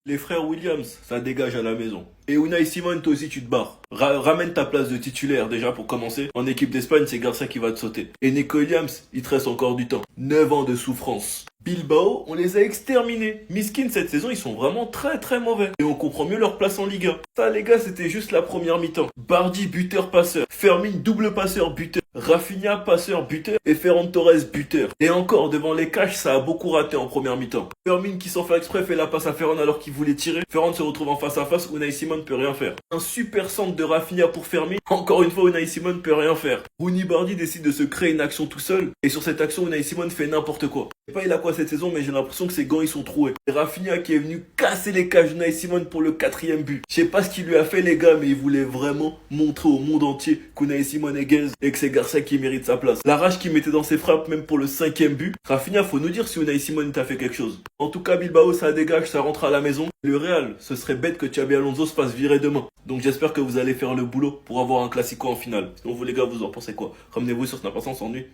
Les frères Williams, ça dégage à la maison. Et Unai Simon, toi aussi tu te barres. Ramène ta place de titulaire déjà pour commencer. En équipe d'Espagne, c'est Garcia qui va te sauter. Et Nico Williams, il te reste encore du temps. 9 ans de souffrance. Bilbao, on les a exterminés. Miskin, cette saison, ils sont vraiment très très mauvais. Et on comprend mieux leur place en Liga. Ça les gars, c'était juste la première mi-temps. Bardi, buteur-passeur. Fermin, double passeur-buteur. Rafinha, passeur-buteur. Et Ferran Torres, buteur. Et encore, devant les cages, ça a beaucoup raté en première mi-temps. Fermin qui sans faire exprès fait la passe à Ferran alors qu'il voulait tirer. Ferran se retrouve en face à face, Unai Simon ne peut rien faire. Un super centre de Rafinha pour Fermin. Encore une fois, Unai Simon ne peut rien faire. Rooney Bardi décide de se créer une action tout seul. Et sur cette action, Unai Simon fait n'importe quoi. Je sais pas il a quoi cette saison, mais j'ai l'impression que ses gants ils sont troués. Et Rafinha qui est venu casser les cages d'Unai Simon pour le 4e but. Je sais pas ce qu'il lui a fait les gars, mais il voulait vraiment montrer au monde entier qu'Unai Simon est gaze et que c'est Garcia qui mérite sa place. La rage qu'il mettait dans ses frappes, même pour le 5e but. Rafinha, faut nous dire si Unai Simon t'a fait quelque chose. En tout cas, Bilbao, ça dégage, ça rentre à la maison. Le Real, ce serait bête que Xabi Alonso se fasse virer demain. Donc j'espère que vous allez faire le boulot pour avoir un classico en finale. Sinon vous les gars, vous en pensez quoi? Ramenez-vous sur Snap, on s'ennuie.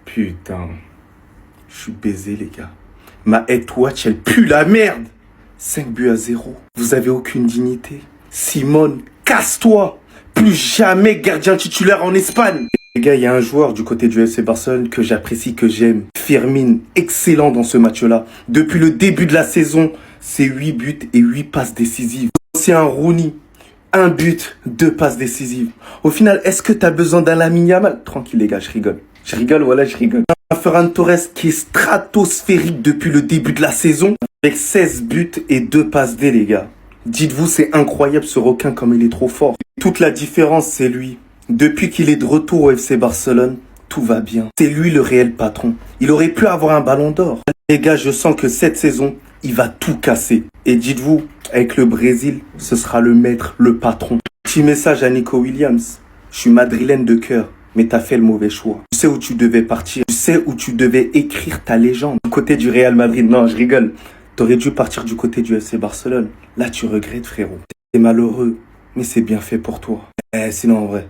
Putain, je suis baisé les gars. Ma head watch, elle pue la merde. 5 buts à 0. Vous avez aucune dignité. Simone, casse-toi. Plus jamais gardien titulaire en Espagne. Les gars, il y a un joueur du côté du FC Barcelone que j'apprécie, que j'aime. Firmin, excellent dans ce match-là. Depuis le début de la saison, c'est 8 buts et 8 passes décisives. C'est un Rooney. 1 but, 2 passes décisives. Au final, est-ce que t'as besoin d'un Lamine Yamal? Tranquille les gars, je rigole. Je rigole, voilà, je rigole. Un Ferran Torres qui est stratosphérique depuis le début de la saison. Avec 16 buts et 2 passes D, les gars. Dites-vous, c'est incroyable ce requin comme il est trop fort. Toute la différence, c'est lui. Depuis qu'il est de retour au FC Barcelone, tout va bien. C'est lui le réel patron. Il aurait pu avoir un ballon d'or. Les gars, je sens que cette saison, il va tout casser. Et dites-vous, avec le Brésil, ce sera le maître, le patron. Petit message à Nico Williams. Je suis madrilène de cœur, mais t'as fait le mauvais choix. Tu sais où tu devais partir. Tu sais où tu devais écrire ta légende. Du côté du Real Madrid, non, je rigole. T'aurais dû partir du côté du FC Barcelone. Là, tu regrettes, frérot. T'es malheureux, mais c'est bien fait pour toi. Sinon, en vrai,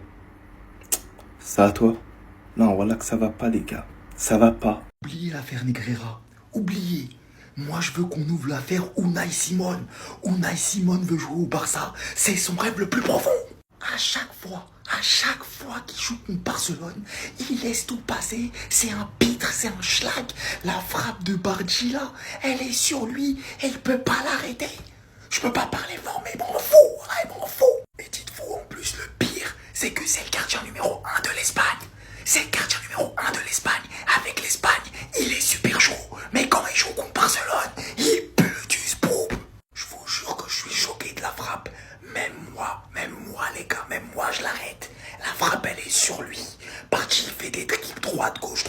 ça à toi? Non, voilà que ça va pas, les gars. Ça va pas. Oubliez l'affaire Negreira. Oubliez. Moi, je veux qu'on ouvre l'affaire Unai Simon. Unai Simon veut jouer au Barça. C'est son rêve le plus profond. À chaque fois qu'il joue contre Barcelone, il laisse tout passer. C'est un pitre, c'est un schlag. La frappe de Bardi, là, elle est sur lui. Et il peut pas l'arrêter. Je peux pas parler fort, mais m'en fous. Ouais, m'en fous. Et dites-vous, en plus, le pire, c'est que c'est le gardien numéro 1 de l'Espagne. C'est le gardien numéro 1 de l'Espagne. Avec l'Espagne, il est super chaud. Mais quand il joue contre Barcelone, il pue du sprout. Je vous jure que je suis choqué de la frappe. Même moi les gars, même moi je l'arrête. La frappe elle est sur lui. Parti il fait des dribbles droite-gauche.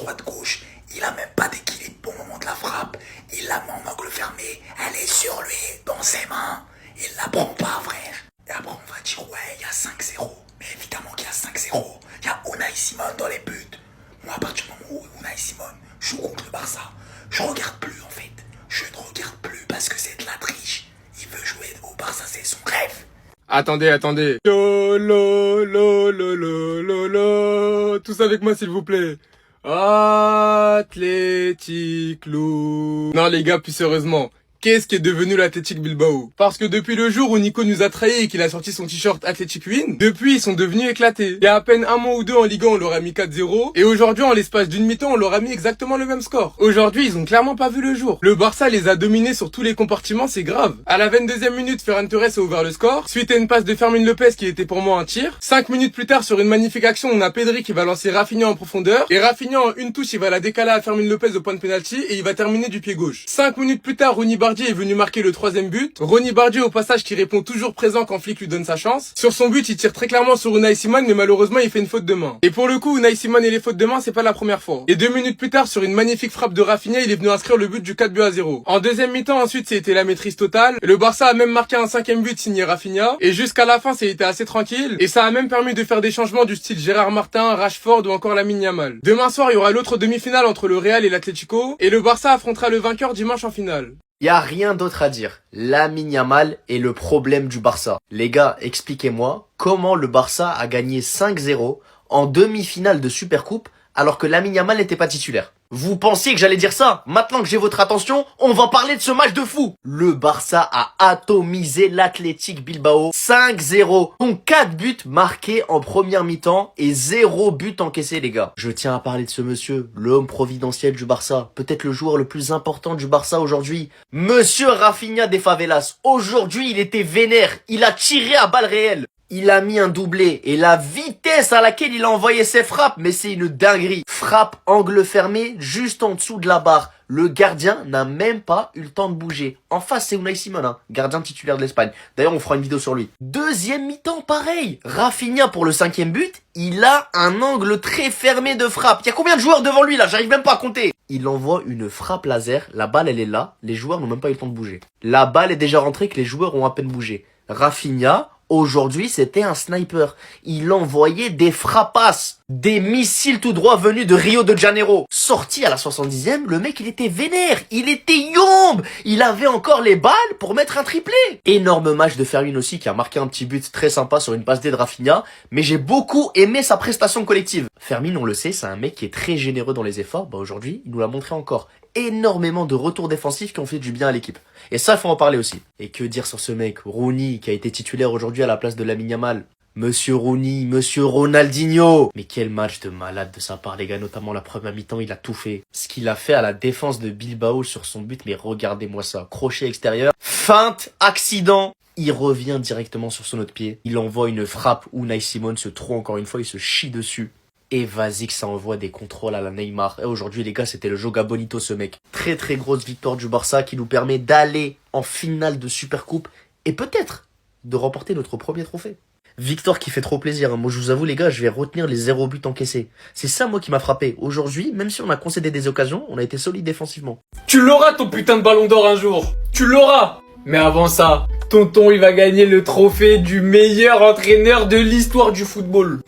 Il a même pas d'équilibre au moment de la frappe. Il la met en angle fermé. Elle est sur lui, dans ses mains. Il la prend pas frère. Et après on va dire ouais il y a 5-0. Mais évidemment qu'il y a 5-0. Il y a Unai Simon dans les buts. Moi à partir du moment où Unai Simon joue contre le Barça, je regarde plus en fait. Je ne regarde plus parce que c'est de la triche. Il veut jouer au Barça, c'est son rêve. Attendez. Lo, lo, lo, lo, lo, lo, lo. Tous avec moi, s'il vous plaît. Athletic Club. Non, les gars, plus sérieusement. Qu'est-ce qui est devenu l'Athletic Bilbao? Parce que depuis le jour où Nico nous a trahis et qu'il a sorti son t-shirt Athletic Win, depuis ils sont devenus éclatés. Il y a à peine un mois ou deux en Ligue 1, on leur a mis 4-0. Et aujourd'hui, en l'espace d'une mi-temps, on leur a mis exactement le même score. Aujourd'hui, ils ont clairement pas vu le jour. Le Barça les a dominés sur tous les compartiments, c'est grave. À la 22e minute, Ferran Torres a ouvert le score. Suite à une passe de Fermin Lopez qui était pour moi un tir. 5 minutes plus tard, sur une magnifique action, on a Pedri qui va lancer Rafinha en profondeur. Et Rafinha en une touche, il va la décaler à Fermin Lopez au point de pénalty et il va terminer du pied gauche. 5 minutes plus tard, Rooney Bardi est venu marquer le 3e but. Rooney Bardi au passage qui répond toujours présent quand Flick lui donne sa chance. Sur son but, il tire très clairement sur Unai Simon, mais malheureusement, il fait une faute de main. Et pour le coup, Unai Simon et les fautes de main, c'est pas la première fois. Et 2 minutes plus tard, sur une magnifique frappe de Rafinha, il est venu inscrire le but du 4-0. En deuxième mi-temps, ensuite, c'était la maîtrise totale. Le Barça a même marqué un 5e but signé Rafinha. Et jusqu'à la fin, c'était assez tranquille. Et ça a même permis de faire des changements du style Gérard Martin, Rashford ou encore Lamine Yamal. Demain soir, il y aura l'autre demi-finale entre le Real et l'Atlético. Et le Barça affrontera le vainqueur dimanche en finale. Y a rien d'autre à dire. Lamine Yamal est le problème du Barça. Les gars, expliquez-moi comment le Barça a gagné 5-0 en demi-finale de Supercoupe alors que Lamine Yamal n'était pas titulaire. Vous pensiez que j'allais dire ça? Maintenant que j'ai votre attention, on va parler de ce match de fou. Le Barça a atomisé l'Athletic Bilbao 5-0. Donc 4 buts marqués en première mi-temps et 0 but encaissé, les gars. Je tiens à parler de ce monsieur, l'homme providentiel du Barça, peut-être le joueur le plus important du Barça aujourd'hui. Monsieur Rafinha des Favelas. Aujourd'hui, il était vénère. Il a tiré à balles réelles. Il a mis un doublé et la vitesse à laquelle il a envoyé ses frappes, mais c'est une dinguerie. Frappe angle fermé juste en dessous de la barre. Le gardien n'a même pas eu le temps de bouger. En face, c'est Unai Simon, hein, gardien titulaire de l'Espagne. D'ailleurs, on fera une vidéo sur lui. Deuxième mi-temps, pareil. Rafinha pour le 5e but, il a un angle très fermé de frappe. Il y a combien de joueurs devant lui là? J'arrive même pas à compter. Il envoie une frappe laser. La balle, elle est là. Les joueurs n'ont même pas eu le temps de bouger. La balle est déjà rentrée que les joueurs ont à peine bougé. Rafinha, aujourd'hui, c'était un sniper. Il envoyait des frappasses, des missiles tout droit venus de Rio de Janeiro. Sorti à la 70e, le mec, il était vénère, il était yombe. Il avait encore les balles pour mettre un triplé. Énorme match de Fermin aussi, qui a marqué un petit but très sympa sur une passe D de Rafinha. Mais j'ai beaucoup aimé sa prestation collective. Fermin, on le sait, c'est un mec qui est très généreux dans les efforts. Bah aujourd'hui, il nous l'a montré encore. Énormément de retours défensifs qui ont fait du bien à l'équipe. Et ça, il faut en parler aussi. Et que dire sur ce mec, Rooney, qui a été titulaire aujourd'hui à la place de Lamine Yamal. Monsieur Rooney, Monsieur Ronaldinho. Mais quel match de malade de sa part, les gars. Notamment la première mi-temps, il a tout fait. Ce qu'il a fait à la défense de Bilbao sur son but, mais regardez-moi ça. Crochet extérieur, feinte, accident. Il revient directement sur son autre pied. Il envoie une frappe. Unai Simon se trouve encore une fois, il se chie dessus. Et vas-y que ça envoie des contrôles à la Neymar. Et aujourd'hui, les gars, c'était le Joga Bonito, ce mec. Très très grosse victoire du Barça qui nous permet d'aller en finale de Supercoupe et peut-être de remporter notre premier trophée. Victoire qui fait trop plaisir. Moi, je vous avoue, les gars, je vais retenir les 0 buts encaissés. C'est ça, moi, qui m'a frappé. Aujourd'hui, même si on a concédé des occasions, on a été solide défensivement. Tu l'auras ton putain de ballon d'or un jour. Tu l'auras. Mais avant ça, tonton, il va gagner le trophée du meilleur entraîneur de l'histoire du football.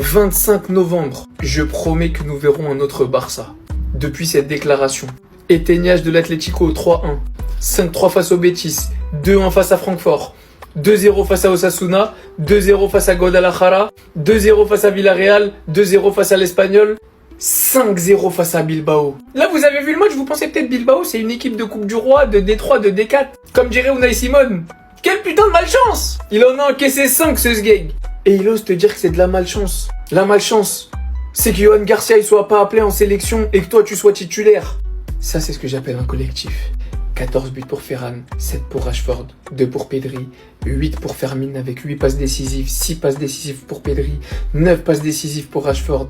25 novembre, je promets que nous verrons un autre Barça. Depuis cette déclaration, éteignage de l'Atlético 3-1, 5-3 face au Betis, 2-1 face à Francfort, 2-0 face à Osasuna, 2-0 face à Guadalajara, 2-0 face à Villarreal, 2-0 face à l'Espagnol, 5-0 face à Bilbao. Là, vous avez vu le match, vous pensez peut-être Bilbao, c'est une équipe de Coupe du Roi, de D3, de D4. Comme dirait Unai Simon. Quelle putain de malchance! Il en a encaissé 5, ce sgeg. Et il ose te dire que c'est de la malchance. La malchance, c'est que Yohan Garcia il soit pas appelé en sélection et que toi tu sois titulaire. Ça, c'est ce que j'appelle un collectif. 14 buts pour Ferran, 7 pour Rashford, 2 pour Pedri, 8 pour Fermin avec 8 passes décisives, 6 passes décisives pour Pedri, 9 passes décisives pour Rashford.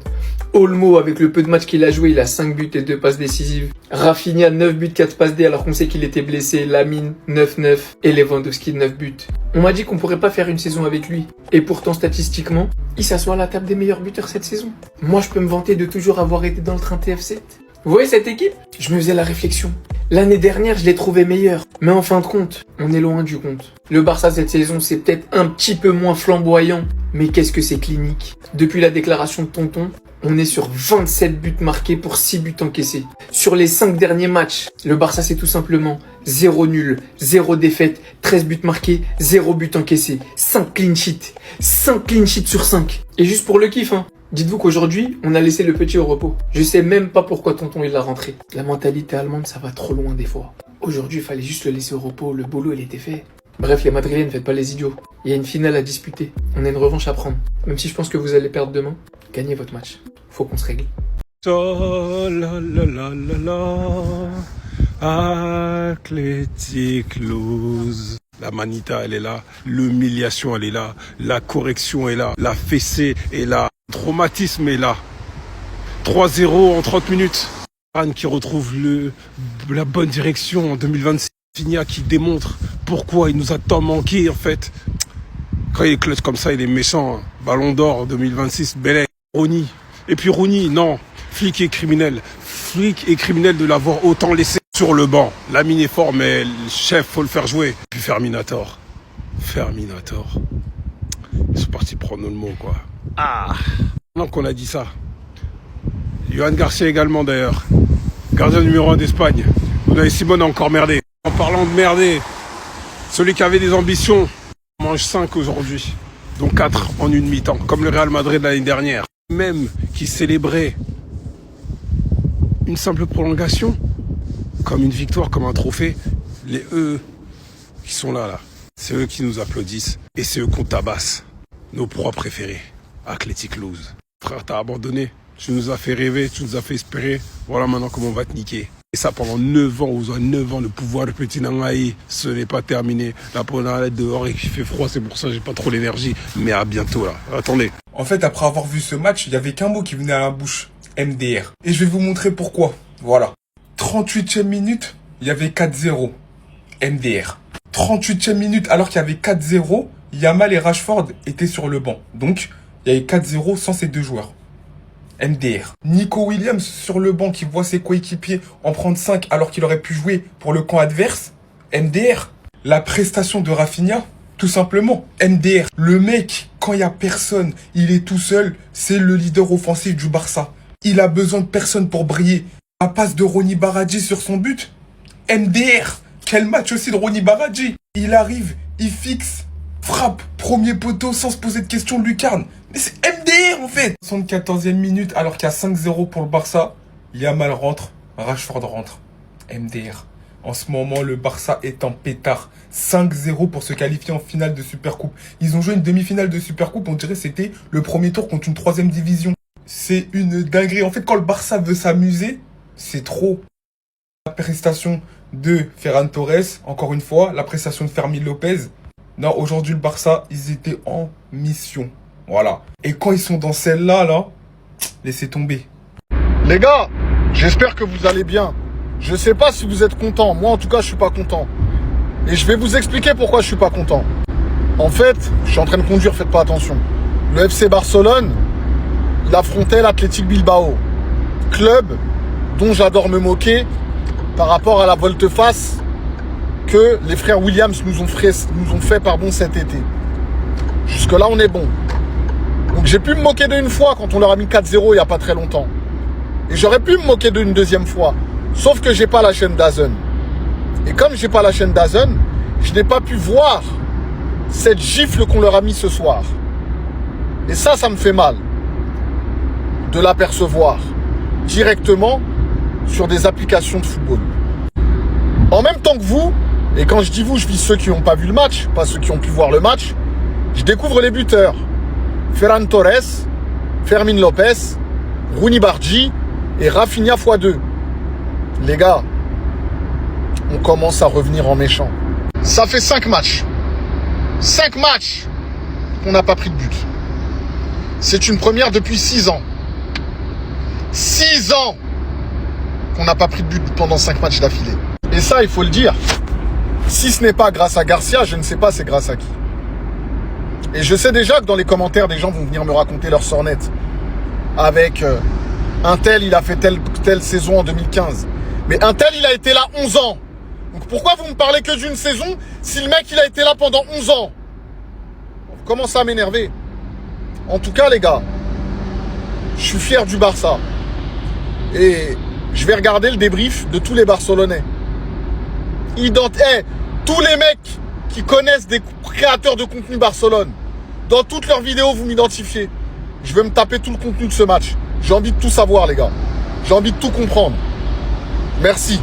Olmo, avec le peu de matchs qu'il a joué, il a 5 buts et 2 passes décisives. Rafinha, 9 buts, 4 passes D alors qu'on sait qu'il était blessé. Lamine, 9-9 et Lewandowski, 9 buts. On m'a dit qu'on pourrait pas faire une saison avec lui. Et pourtant, statistiquement, il s'assoit à la table des meilleurs buteurs cette saison. Moi, je peux me vanter de toujours avoir été dans le train TF7. Vous voyez cette équipe? Je me faisais la réflexion. L'année dernière, je l'ai trouvé meilleur. Mais en fin de compte, on est loin du compte. Le Barça cette saison, c'est peut-être un petit peu moins flamboyant. Mais qu'est-ce que c'est clinique? Depuis la déclaration de Tonton, on est sur 27 buts marqués pour 6 buts encaissés. Sur les 5 derniers matchs, le Barça c'est tout simplement 0 nul, 0 défaite, 13 buts marqués, 0 but encaissé, 5 clean sheets. 5 clean sheets sur 5. Et juste pour le kiff, hein. Dites-vous qu'aujourd'hui, on a laissé le petit au repos. Je sais même pas pourquoi Tonton il l'a rentré. La mentalité allemande, ça va trop loin des fois. Aujourd'hui, il fallait juste le laisser au repos, le boulot il était fait. Bref, les Madrilènes, faites pas les idiots. Il y a une finale à disputer. On a une revanche à prendre. Même si je pense que vous allez perdre demain, gagnez votre match. Faut qu'on se règle. La la la la la, Athletic lose. La manita, elle est là. L'humiliation, elle est là. La correction est là. La fessée est là. Le traumatisme est là. 3-0 en 30 minutes. Anne qui retrouve la bonne direction en 2026. Figna qui démontre pourquoi il nous a tant manqué en fait. Quand il est clutch comme ça, il est méchant. Ballon d'or 2026, Belay, Rooney. Et puis Rooney, non. Flic et criminel. Flic et criminel de l'avoir autant laissé sur le banc. Lamine est fort, mais le chef, faut le faire jouer. Puis Ferminator. Ils sont partis prendre le mot, quoi. Ah. Maintenant qu'on a dit ça. Yohan Garcia également, d'ailleurs. Gardien numéro 1 d'Espagne. Unai Simon a encore merdé. En parlant de merder, celui qui avait des ambitions mange 5 aujourd'hui. Donc 4 en une mi-temps. Comme le Real Madrid l'année dernière. Même qui célébrait une simple prolongation, comme une victoire, comme un trophée. Les eux qui sont là, c'est eux qui nous applaudissent et c'est eux qu'on tabasse. Nos proies préférés, Athletic Lose. Frère, t'as abandonné, tu nous as fait rêver, tu nous as fait espérer. Voilà maintenant comment on va te niquer. Et ça pendant 9 ans, vous aurez 9 ans, le pouvoir de Petit Nangaï, ce n'est pas terminé. La polonais dehors et qu'il fait froid, c'est pour ça que j'ai pas trop l'énergie. Mais à bientôt là, attendez. En fait, après avoir vu ce match, il y avait qu'un mot qui venait à la bouche. MDR. Et je vais vous montrer pourquoi. Voilà. 38e minute, il y avait 4-0. MDR. 38e minute, alors qu'il y avait 4-0, Yamal et Rashford étaient sur le banc. Donc, il y avait 4-0 sans ces deux joueurs. MDR. Nico Williams sur le banc qui voit ses coéquipiers en prendre 5 alors qu'il aurait pu jouer pour le camp adverse. MDR. La prestation de Rafinha, tout simplement. MDR. Le mec, quand il n'y a personne, il est tout seul, c'est le leader offensif du Barça. Il a besoin de personne pour briller. La passe de Ronny Baradji sur son but. MDR. Quel match aussi de Ronny Baradji. Il arrive, il fixe, frappe, premier poteau sans se poser de questions de lucarne. Mais c'est MDR en fait. 74e minute alors qu'il y a 5-0 pour le Barça. Yamal rentre, Rashford rentre. MDR. En ce moment, le Barça est en pétard. 5-0 pour se qualifier en finale de Supercoupe. Ils ont joué une demi-finale de Supercoupe, on dirait que c'était le premier tour contre une 3e division. C'est une dinguerie. En fait, quand le Barça veut s'amuser, c'est trop. La prestation de Ferran Torres, encore une fois, la prestation de Fermín López. Non, aujourd'hui, le Barça, ils étaient en mission. Voilà. Et quand ils sont dans celle-là, laissez tomber. Les gars, j'espère que vous allez bien. Je sais pas si vous êtes contents. Moi, en tout cas, je suis pas content. Et je vais vous expliquer pourquoi je suis pas content. En fait, je suis en train de conduire, faites pas attention. Le FC Barcelone, il affrontait l'Athletic Bilbao. Club dont j'adore me moquer par rapport à la volte-face que les frères Williams nous ont fait cet été. Jusque-là, on est bon. Donc j'ai pu me moquer d'une fois quand on leur a mis 4-0 il n'y a pas très longtemps. Et j'aurais pu me moquer d'une deuxième fois. Sauf que j'ai pas la chaîne DAZN. Et comme j'ai pas la chaîne DAZN, je n'ai pas pu voir cette gifle qu'on leur a mis ce soir. Et ça me fait mal de l'apercevoir directement sur des applications de football. En même temps que vous, et quand je dis vous, je vis ceux qui n'ont pas vu le match, pas ceux qui ont pu voir le match, je découvre les buteurs. Ferran Torres, Fermín López, Ronny Baradji et Rafinha x2. Les gars, on commence à revenir en méchant. Ça fait 5 matchs. 5 matchs qu'on n'a pas pris de but. C'est une première depuis 6 ans. 6 ans qu'on n'a pas pris de but pendant 5 matchs d'affilée. Et ça, il faut le dire. Si ce n'est pas grâce à Garcia, je ne sais pas c'est grâce à qui. Et je sais déjà que dans les commentaires, des gens vont venir me raconter leur sornette. Avec un tel, il a fait telle saison en 2015. Mais un tel, il a été là 11 ans. Donc pourquoi vous me parlez que d'une saison si le mec, il a été là pendant 11 ans? Vous commencez à m'énerver. En tout cas, les gars, je suis fier du Barça. Et je vais regarder le débrief de tous les Barcelonais. Tous les mecs qui connaissent des créateurs de contenu Barcelone, dans toutes leurs vidéos, vous m'identifiez. Je vais me taper tout le contenu de ce match. J'ai envie de tout savoir, les gars. J'ai envie de tout comprendre. Merci.